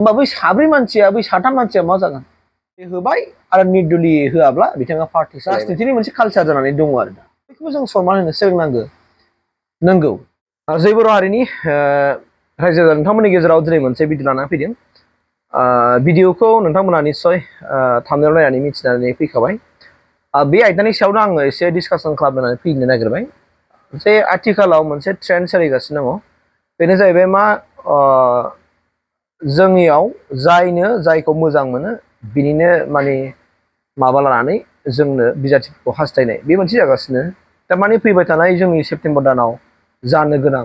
होमबा बै साब्रै मानसिया बै साथाम मानसिया मा जागोन होबाय आरो निर्दलि होआब्ला बिथाङा पार्टी राजनितिनि मोनसे कालचार जानानै दङ आरो दा बेखौबो जों सनमान होनो सोलोंनांगौ नंगौ जै बर' हारिनि रायजो राजा नोंथांमोननि गेजेराव दिनै मोनसे भिडिअ लानानै फैदों भिडिअखौ नोंथांमोना निस्सय थामनेलाव नायनानै मिथिनानै फैखाबाय बे आयदानि सायावनो आङो एसे डिसकासन खालामनानै फैनो नागिरबाय जे आथिखालाव मोनसे ट्रेन्ड सोलिगासिनो दङ बेनो जाहैबाय मा जोंनियाव जायखौ मोजां मोनो बिनिनो माने माबा लानानै जोंनो बिजाथिफोरखौ हास्थायनाय बे मोनसे जागासिनो थारमाने फैबाय थानाय जोंनि सेप्तेम्बर दानाव जानो गोनां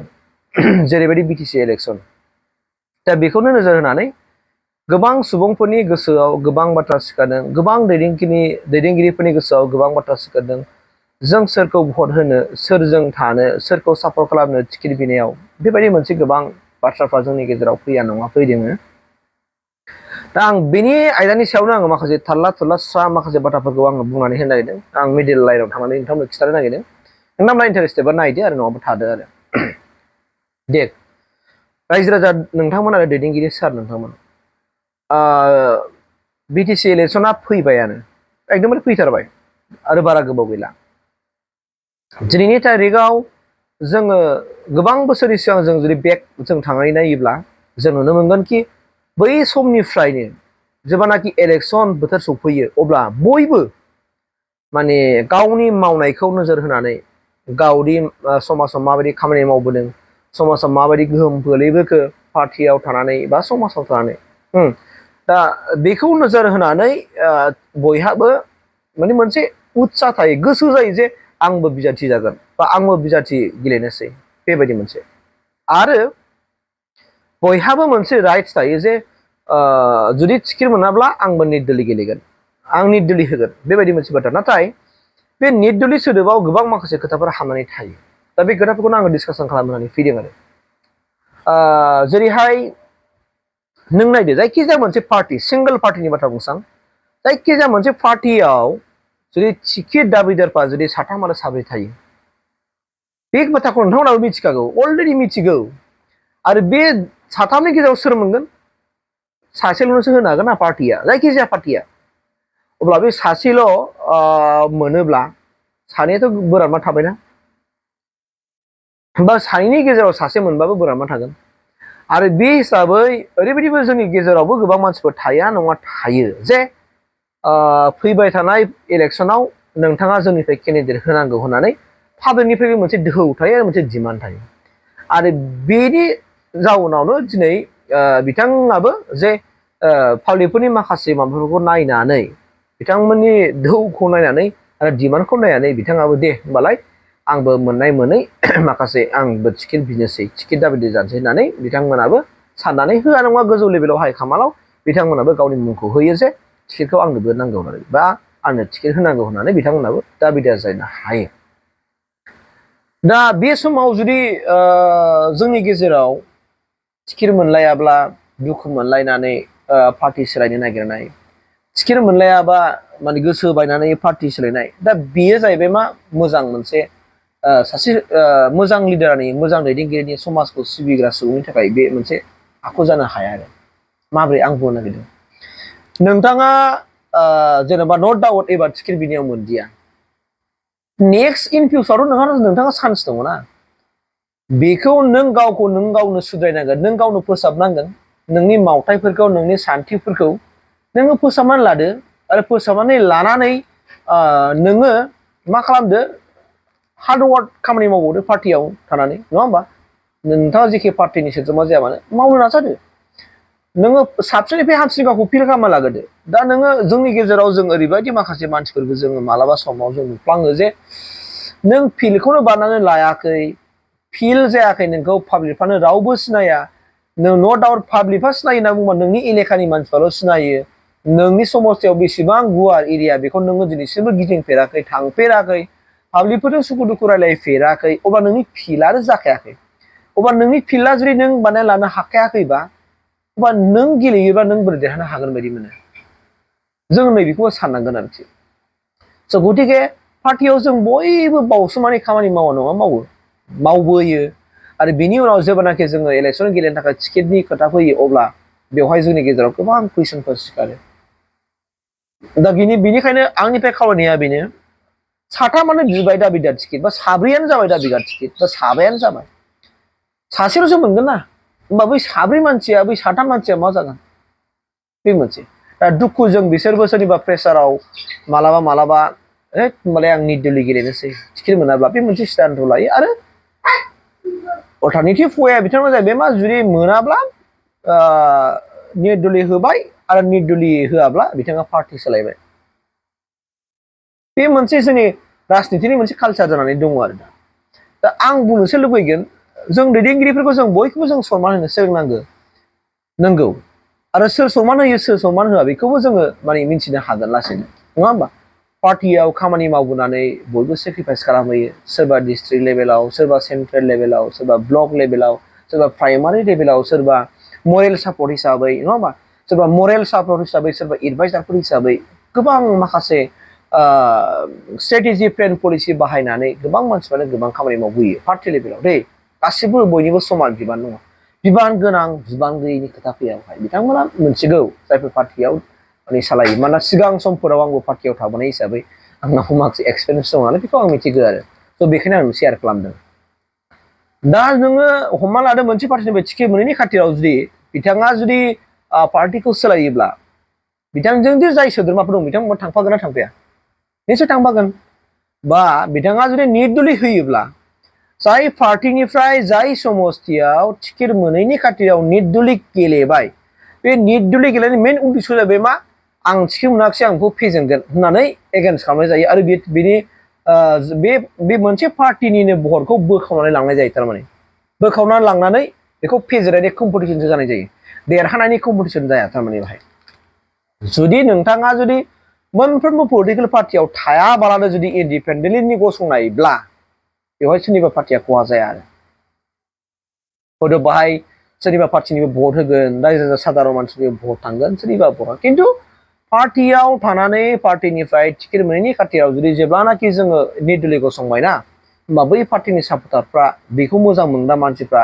जेरैबायदि बिटिसि इलेक्सन दा बेखौनो नोजोर होनानै गोबां सुबुंफोरनि गोसोआव गोबां बाथ्रा सिखारदों गोबां दैदेनगिरिफोरनि गोसोआव गोबां बाथ्रा सिखारदों जों सोरखौ भट होनो सोरजों थानो सोरखौ सापर्ट खालामनो टिकेट बिनायाव बेबायदि मोनसे गोबां बाथ्राफ्रा जोंनि गेजेराव फैया नङा फैदों दा आं बेनि आयदानि सायावनो आङो माखासे थाल्ला थुल्ला स्रा माखासे बाथ्राफोरखौ आङो बुंनानै होनो नागिरदों आं मिडिल लाइनाव थांनानै नोंथांमोननो खिन्थानो नागिरदों नोंथांमोना इन्टारेस्टेडबा नायदो आरो नङाबा थादो आरो दे रायजो राजा नोंथांमोन आरो दैदेनगिरि सार नोंथांमोन बिटिसि इलेक्सना फैबायानो एकदमबारे फैथारबाय आरो बारा गोबाव गैला दिनैनि तारिखआव जोङो गोबां बोसोरनि सिगां जों जुदि बेक जों थांनानै नायोब्ला जों नुनो मोनगोन कि बै समनिफ्रायनो जेब्लानाखि इलेक्सन बोथोर सफैयो अब्ला बयबो माने गावनि मावनायखौ नोजोर होनानै गावनि समाजाव माबायदि खामानि मावबोदों समाजाव माबायदि गोहोम गोलैबोखो पार्टियाव थानानै बा समाजाव थानानै दा बेखौ नोजोर होनानै बयहाबो माने मोनसे उत्साह थायो गोसो जायो जे आंबो बिजाथि जागोन बा आंबो बिजाथि गेलेनोसै बेबायदि मोनसे आरो बयहाबो मोनसे राइट्स थायो जे जुदि टिकेट मोनाब्ला आंबो निर्दलि गेलेगोन आं निर्दलि होगोन बेबायदि मोनसे बाथ्रा नाथाय बे निर्दलि सोदोबाव गोबां माखासे खोथाफोर हाबनानै थायो दा बे खोथाफोरखौनो आङो डिसकासन खालामनानै फैदों आरो जेरैहाय नों नायदो जायखिजाया मोनसे पार्टी सिंगल पार्टीनि बाथ्रा बुंसां जायखिजाया मोनसे पार्टीयाव जुदि टिकेट दाबिदारफा जुदि साथाम आरो साब्रै थायो बे बाथ्राखौ नोंथांमोनाबो मिथिखागौ अलरेडि मिथिगौ आरो बे साथामनि गेजेराव सोर मोनगोन सासेल'सो होनो हागोन ना पार्टीया जायखिजाया पार्टीया अब्ला बे सासेल' मोनोब्ला सानैयाथ' बोराबना थाबायना बा सानैनि गेजेराव सासे मोनबाबो बोराबना थागोन आरो बे हिसाबै ओरैबायदिबो जोंनि गेजेरावबो गोबां मानसिफोर थाया नङा थायो जे फैबाय थानाय इलेक्सनाव नोंथाङा जोंनिफ्राय केन्डिडेट होनांगौ होननानै पाब्लिकनिफ्रायबो मोनसे दोहौ थायो आरो मोनसे डिमान्ड थायो आरो बेनि जाउनावनो दिनै बिथाङाबो जे पाब्लिकफोरनि माखासे माबाफोरखौ नायनानै बिथांमोननि दोहौखौ नायनानै आरो डिमान्डखौ नायनानै बिथाङाबो दे होमबालाय आंबो मोननाय मोनै माखासे आंबो टिकेट बिनोसै टिकेट दाबिदि जानोसै होननानै बिथांमोनाबो साननानै होआ नङा गोजौ लेभेलाव हाइकामान्डआव बिथांमोनाबो गावनि मुंखौ होयो जे टिकेटखौ आंनोबो नांगौ होननानै बा आंनो टिकेट होनांगौ होननानै बिथांमोनाबो दाबिदार जानो हायो दा बे समाव जुदि जोंनि गेजेराव टिकेट मोनलायाब्ला दुखु मोनलायनानै पार्टी सोलायनो नागिरनाय टिकेट मोनलायाबा माने गोसो बायनानै पार्टी सोलायनाय दा बेयो जाहैबाय मा मोजां मोनसे सासे मोजां लिडारनि मोजां दैदेनगिरिनि समाजखौ सिबिग्रा सुबुंनि थाखाय बे मोनसे आखु जानो हाया आरो माबोरै आं बुंनो नागिरदों नोंथाङा जेनेबा नो डाउट एबार टिकेट बिनायाव मोनदिया नेक्स्ट इन फिउचाराव नोंथाङा चान्स दङ ना बेखौ नों गावखौ नों गावनो सुद्रायनांगोन नों गावनो फोसाबनांगोन नोंनि मावथाइफोरखौ नोंनि सान्थिफोरखौ नोङो फोसाबनानै लादो आरो फोसाबनानै लानानै नोङो मा खालामदो हार्डवार्क खामानि मावबावदो पार्टियाव थानानै नङा होमबा नोंथाङा जेखि पार्टिनि सोद्रोमा जाया मानो मावनो नाजादो नोङो साबसिननिफ्राय हामसिन गावखौ फिल खालामना लाग्रोदो दा नोङो जोंनि गेजेराव जों ओरैबायदि माखासे मानसिफोरबो जोङो मालाबा समाव जों नुफ्लाङो जे नों फिल्डखौनो बानायनानै लायाखै फिल जायाखै नोंखौ पाब्लिकफ्रानो रावबो सिनाया नों नो डाउट पाब्लिकफ्रा सिनायो होनना बुंबा नोंनि एलेकानि मानसिफ्राल' सिनायो नोंनि समस्थियाव बेसेबां गुवार एरिया बेखौ नोङो दिनैसिमबो गिदिंफेराखै थांफेराखै पाब्लिकफोरजों सुखु दुखु रायलायफेराखै अब्ला नोंनि फिल्डआनो जाखायाखै अब्ला नोंनि फिल्डआ जुदि नों बानायना लानो हाखायाखैबा अब्ला नों गेलेयोबा नों बोरै देरहानो हागोन बायदि मोनो जों नैबेखौबो साननांगोन आरोखि स' गतिके पार्टियाव जों बयबो बावसोमनानै खामानि मावा नङा मावबोयो आरो बिनि उनाव जेब्लानाखि जोङो इलेक्सन गेलेनो थाखाय टिकेटनि खोथा फैयो अब्ला बेवहाय जोंनि गेजेराव गोबां कुइसनफोर सिखारो दा बिनिखायनो आंनिफ्राय खावलायनाया बेनो साथामानो बिबाय दाबिदार टिकेट बा साब्रैयानो जाबाय दाबिदार टिकेट बा साबायानो जाबाय सासेल'सो मोनगोन ना होमबा बै साब्रै मानसिया बै साथाम मानसिया मा जागोन बे मोनसे दा दुखुजों बिसोरबो सोरनिबा प्रेसाराव मालाबा होमबालाय आं निर्दलीय गेलेनोसै टिकेट मोनाब्ला बे मोनसे सिद्धान्त लायो आरो अल्टारनेटिभ वेया बिथांमोना जाहैबाय मा जुदि मोनाब्ला निर्दलीय होबाय आरो निर्दलीय होआब्ला बिथाङा पार्टि सोलायबाय बे मोनसे जोंनि राजनितिनि मोनसे कालचार जानानै दङ आरो दा आं बुंनोसो लुबैगोन जों दैदेनगिरिफोरखौ जों बयखौबो जों सनमान होनो सोलोंनांगौ नंगौ आरो सोर सनमान होयो सोर सनमान होआ बेखौबो जोङो माने मिन्थिनो हागोन लासैनो नङा होमबा पार्टियाव खामानि मावबोनानै बयबो सेक्रिफाइस खालामहैयो सोरबा डिस्ट्रिक्ट लेभेलाव सोरबा सेन्ट्रेल लेभेलाव सोरबा ब्लक लेभेलाव सोरबा प्राइमारि लेभेलाव सोरबा मरेल सापर्ट हिसाबै नङा होमबा सोरबा मरेल सापर्ट हिसाबै सोरबा एडभाइजारफोर हिसाबै गोबां माखासे स्ट्रेटेजि प्लेन पलिसि बाहायनानै गोबां मानसिफ्रानो गोबां खामानि मावबोयो पार्टि लेभेलाव दै गासिबो बयनिबो समान बिबान दङ बिबान गोनां बिबान गैयैनि खोथा फैयावहाय बिथांमोना मोनथिगौ जायफोर पार्टियाव माने सालायो मानोना सिगां समफोराव आंबो पार्टियाव थाबोनाय हिसाबै आंनाव माखासे एक्सपिरियेन्स दं नालाय बेखौ आं मिथिगौ आरो स' बेखायनो आं शेयार खालामदों दा नोङो हमना लादो मोनसे पार्टिनिफ्राय टिकेट मोनैनि खाथिराव जुदि बिथाङा जुदि पार्टिखौ सोलायोब्ला बिथांजों जे जाय सोद्रोमाफोर दं बिथांमोना थांफागोन ना थांफाया निश्चय थांफागोन बा बिथाङा जुदि निर्दलीय होयोब्ला जाय पार्टिनिफ्राय जाय समस्थियाव टिकेट मोनैनि खाथिराव निर्दलीय गेलेबाय बे निर्दलीय गेलेनायनि मेन उद्देश्य जाबाय मा आं टिकेट मोनाखिसै आं बेखौ फेजेनगोन होननानै एगेन्स्ट खालामनाय जायो आरो बेनि बे मोनसे पार्टिनिनो भटखौ बोखावनानै लांनाय जायो थारमाने बोखावनानै लांनानै बेखौ फेजेननायनि कम्पिटिसनसो जानाय जायो देरहानायनि कम्पिटिसन जाया थारमाने बेहाय जुदि नोंथाङा जुदि मोनफ्रोमबो पलिटिकेल पार्टियाव थायाबालानो जुदि इन्डिपेन्डेन्टलि गसंनायब्ला बेवहाय सोरनिबा पार्टिया खहा जाया आरो हयथ' बाहाय सोरनिबा पार्टिनिबो भट होगोन रायजो राजा साधारन मानसिनिबो भट थांगोन सोरनिबा भटआ खिन्थु पार्टियाव थानानै पार्टिनिफ्राय टिकेट मोनैनि खाथियाव जुदि जेब्लानाखि जोङो निर्दलीय गसंबायना होमबा बै पार्टिनि सापर्टारफ्रा बेखौ मोजां मोनग्रा मानसिफ्रा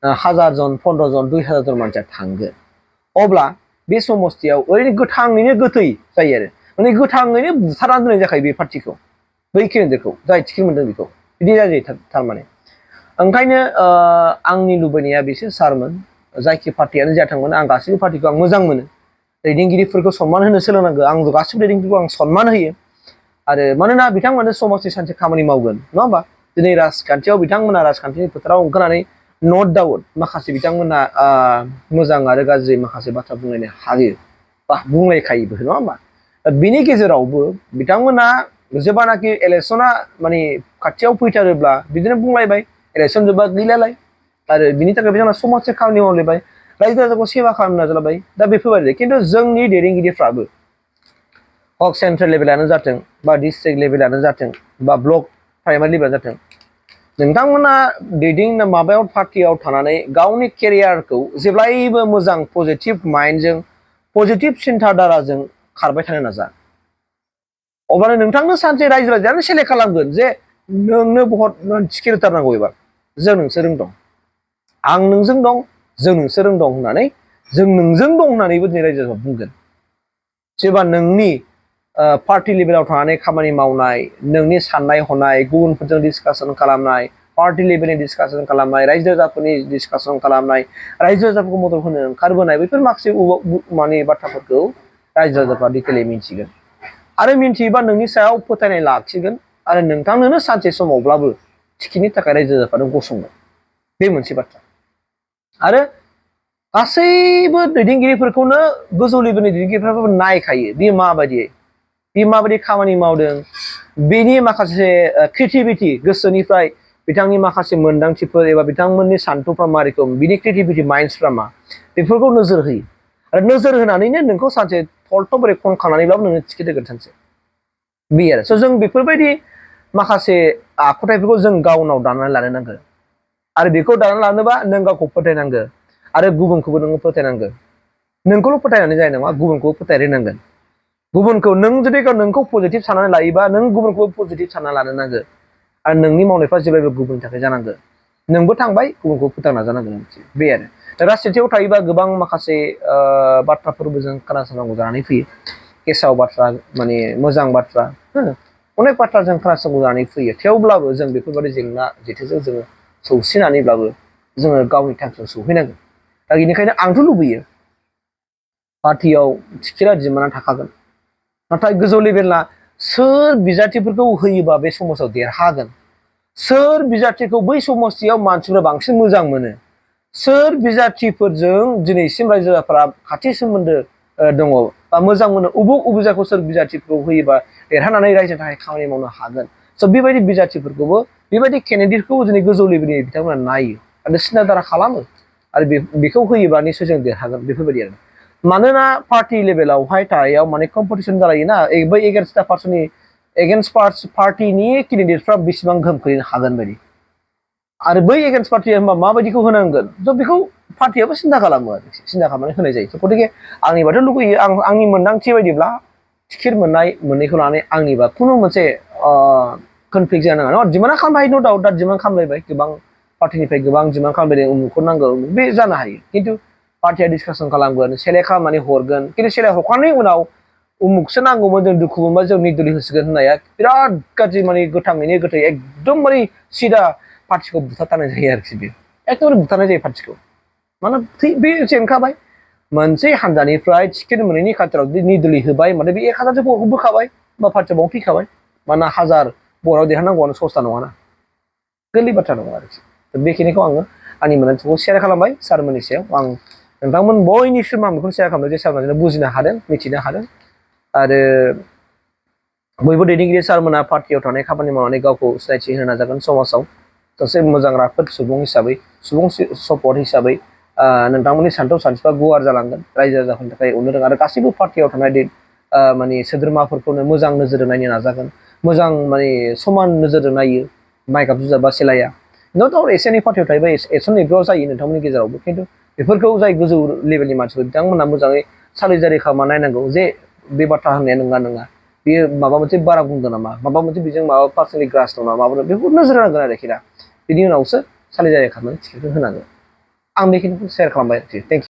1000 जन 15 जन 2000 जन मानसिया थांगोन अब्ला बे समस्थियाव ओरैनो गोथाङैनो गोथै जायो आरो माने गोथाङैनो बुथारनानै दोननाय जाखायो बे पार्टिखौ बै केन्डिडेटखौ जाय टिकेट मोनदों बेखौ बिदि जायो थारमाने ओंखायनो आंनि लुबैनाया बिसोर सारमोन जायखि पार्टियानो जाथों मानो आं गासैबो पार्टिखौ आं मोजां मोनो दैदेनगिरिफोरखौ सनमान होनो सोलोंनांगौ आं गासैबो दैदेनगिरिखौ आं सनमान होयो आरो मानोना बिथांमोना समाजनि सानसे खामानि मावगोन नङा होमबा दिनै राजखान्थियाव बिथांमोना राजखान्थिनि फोथाराव ओंखारनानै नट डाउट माखासे बिथांमोना मोजां आरो गाज्रि माखासे बाथ्रा बुंलायनो हायो बा बुंलायखायोबो नङा होमबा बिनि गेजेरावबो बिथांमोना जेब्लानाखि इलेक्सना माने खाथियाव फैथारोब्ला बिदिनो बुंलायबाय इलेक्सन जोबबा गैलालाय आरो बिनि थाखाय बिथांमोना समाजनि खामानि मावलायबाय रायजो राजाखौ सेवा खालामनो नाजालायबाय दा बेफोरबायदि खिन्थु जोंनि दैदेनगिरिफ्राबो हक सेन्ट्रेल लेभेलानो जाथों बा डिस्ट्रिक्ट लेभेलानो जाथों बा ब्लक प्राइमारि लेभेलानो जाथों नोंथांमोना माबायाव पार्टियाव थानानै गावनि केरियारखौ जेब्लायबो मोजां पजिटिभ माइन्डजों पजिटिभ सिन्ताधाराजों खारबाय थानो नाजा अब्लानो नोंथांनो सानसे रायजो राजायानो सेलेक्ट खालामगोन जे नोंनो भट टिकेट होथारनांगौ एबार जों नोंसोरजों दं आं नोंजों दं जों नोंसोरजों दं होननानै जों नोंजों दं होननानैबो दिनै रायजो राजाया बुंगोन जेब्ला नोंनि पार्टि लेभेलाव थानानै खामानि मावनाय नोंनि साननाय हनाय गुबुनफोरजों डिसकासन खालामनाय पार्टि लेभेलनि डिसकासन खालामनाय रायजो राजाफोरनि डिसकासन खालामनाय रायजो राजाफोरखौ मदद होनो ओंखारबोनाय बेफोर माखासे माने बाथ्राफोरखौ रायजो राजाफ्रा डिटेलै मिन्थिगोन आरो मिन्थियोबा नोंनि सायाव फोथायनाय लाखिगोन आरो नोंथांनोनो सानसे समावब्लाबो टिकेटनि थाखाय रायजो राजाफ्रा गसंगोन बे मोनसे बाथ्रा आरो गासैबो दैदेनगिरिफोरखौनो गोजौ लेभेलनि दैदेनगिरिफ्राबो नायखायो बे माबायदि खामानि मावदों बेनि माखासे क्रिएटिभिटि गोसोनिफ्राय बिथांनि माखासे मोन्दांथिफोर एबा बिथांमोननि सान्थौफ्रा मारैखौ बिनि क्रिएटिभिटि माइन्डसफ्रा मा बेफोरखौ नोजोर होयो आरो नोजोर होनानैनो नोंखौ सानसे थलथ' बोरै खनखांनानैब्लाबो नोङो टिकेट होगोन सानसे बे आरो स' जों बेफोरबायदि माखासे आखुथायफोरखौ जों गावनाव दानानै लानो नांगोन आरो बेखौ दानानै लानोबा नों गावखौ फोथायनांगौ आरो गुबुनखौबो नोङो फोथायनांगोन नोंखौल' फोथायनानै जानाय नङा गुबुनखौबो फोथायरोंनांगोन गुबुनखौ नों जुदि नोंखौ पजिटिभ साननानै लायोबा नों गुबुनखौबो पजिटिभ सानना लानो नांगौ आरो नोंनि मावनायफ्रा जेब्लायबो गुबुननि थाखाय जानांगौ नोंबो थांबाय गुबुनखौ फोथांना जानांगोन बे आरो राजनिथियाव थायोबा गोबां माखासे बाथ्राफोरबो जों खोनासंनांगौ जानानै फैयो गेसाव बाथ्रा माने मोजां बाथ्रा अनेक बाथ्रा जों खोनासंनांगौ जानानै फैयो थेवब्लाबो जों बेफोरबायदि जेंना जेथोजों जोङो सौसिनानैब्लाबो जोङो गावनि थांखियाव सौहैनांगोन दा बेनिखायनो आंथ' लुबैयो पार्टियाव टिकेटआ दिमाना थाखागोन नाथाय गोजौ लेभेलना सोर बिजाथिफोरखौ होयोबा बे समाजाव देरहागोन सोर बिजाथिखौ बै समस्थियाव मानसिफोरा बांसिन मोजां मोनो सोर बिजाथिफोरजों दिनैसिम रायजो राजाफोरा खाथि सोमोन्दो दङ बा मोजां मोनो उबुक जायखौ सोर बिजाथिफोरखौ होयोबा देरहानानै रायजोनि थाखाय खामानि मावनो हागोन स' बेबायदि बिजाथिफोरखौबो बेबायदि केन्डिडेटखौ दिनै गोजौ लेभेलनि बिथांमोना नायो आरो सिनादारा खालामो आरो बेखौ होयोबा निसय जों देरहागोन बेफोरबायदि आरो मानोना पार्टि लेभेलावहाय थायाव माने कम्पिटिसन जालायोना बै एगेन्स्ट पार्सननि एगेन्स्ट पार्टिनि केन्डिडेटफ्रा बेसेबां गोहोम खोलैनो हागोन बायदि आरो बै एगेन्स्ट पार्टिया होनबा माबायदिखौ होनांगोन थ' बेखौ पार्टियाबो सिन्था खालामो आरो सिन्था खालामनानै होनाय जायो गतिके आंनिबाथ' लुगैयो आंनि मोन्दांथि बायदिब्ला टिकेट मोननाय मोननैखौ लानानै आंनिबा खुनु मोनसे कनफ्लिक्ट जानो नाङा डिमान्ड खालामनो हायो न' दाउट दा डिमान्ड खालामलायबाय गोबां पार्टिनिफ्राय गोबां डिमान्ड खालामलायदों उमुखखौ नांगौ बे जानो हायो खिन्थु पार्टिया डिसकासन खालामगोन सेलेक्ट खालामनानै हरगोन खिन्थु सेलेक्ट हरखांनायनि उनाव उमुखसो नांगौमोन जों दुखु मोनबा जों निर्दलि होसिगोन होननाया बिराद गाज्रि माने गोथाङैनो गोथै एकदमबारे सिदा पार्टिखौ बुथारथारनाय जायो आरोखि बेयो एकदमबारे बुथारनाय जायो पार्टिखौ माने बे जेनखाबाय मोनसे हान्जानिफ्राय टिकेट मोनैनि खाथिराव निर्दलि होबाय माने बे 1000 भटखौ बोखाबाय बा पार्टिया बावनो थैखाबाय मानोना 1000 भटआव देरहानांगौआनो सस्था नङाना गोरलै बाथ्रा नङा आरोखि बेखिनिखौ आङो आंनि मोन्दांथिखौ शेयार खालामबाय सारमोननि सायाव आं नोंथांमोन बयनिसिम आं बेखौनो शेयार खालामदों जे सारमोना बुजिनो हादों मिथिनो हादों आरो बयबो दैदेनगिरि सारमोना पार्टियाव थानाय खामानि मावनानै गावखौ सिनायथि होनो नाजागोन समाजाव सासे मोजां राफोद सुबुं हिसाबै सुबुं सपर्ट हिसाबै नोंथांमोननि सान्थौ सानस्रिफ्रा गुवार जालांगोन रायजो राजाफोरनि थाखाय अननो रोङा आरो गासैबो पार्टियाव थानाय माने सोद्रोमाफोरखौनो मोजां नोजोरजों नायनो नाजागोन मोजां माने समान नोजोरजों नायो माइ गाब जुजाबा सेलाया न' दाउट एसे एनै पार्टियाव थायोबा एक्सन एग्र'आव जायो नोंथांमोननि गेजेरावबो खिन्थु बेफोरखौ जाय गोजौ लेभेलनि मानसिफोर बिथांमोनहा मोजाङै सालिजारि खालामना नायनांगौ जे बे बाथ्रा होननाया नङा बेयो माबा मोनसे बारा बुंदों नामा माबा मोनसे बेजों माबा पार्सनेलि ग्रास दं नामा माबा बेखौ नोजोर होनांगोन आरोखि ना बिनि उनावसो सालिजारि खालामनानै टिकेटखौ होनांगोन आं बेखिनिखौ शेयार खालामबाय आरोखि थेंक इउ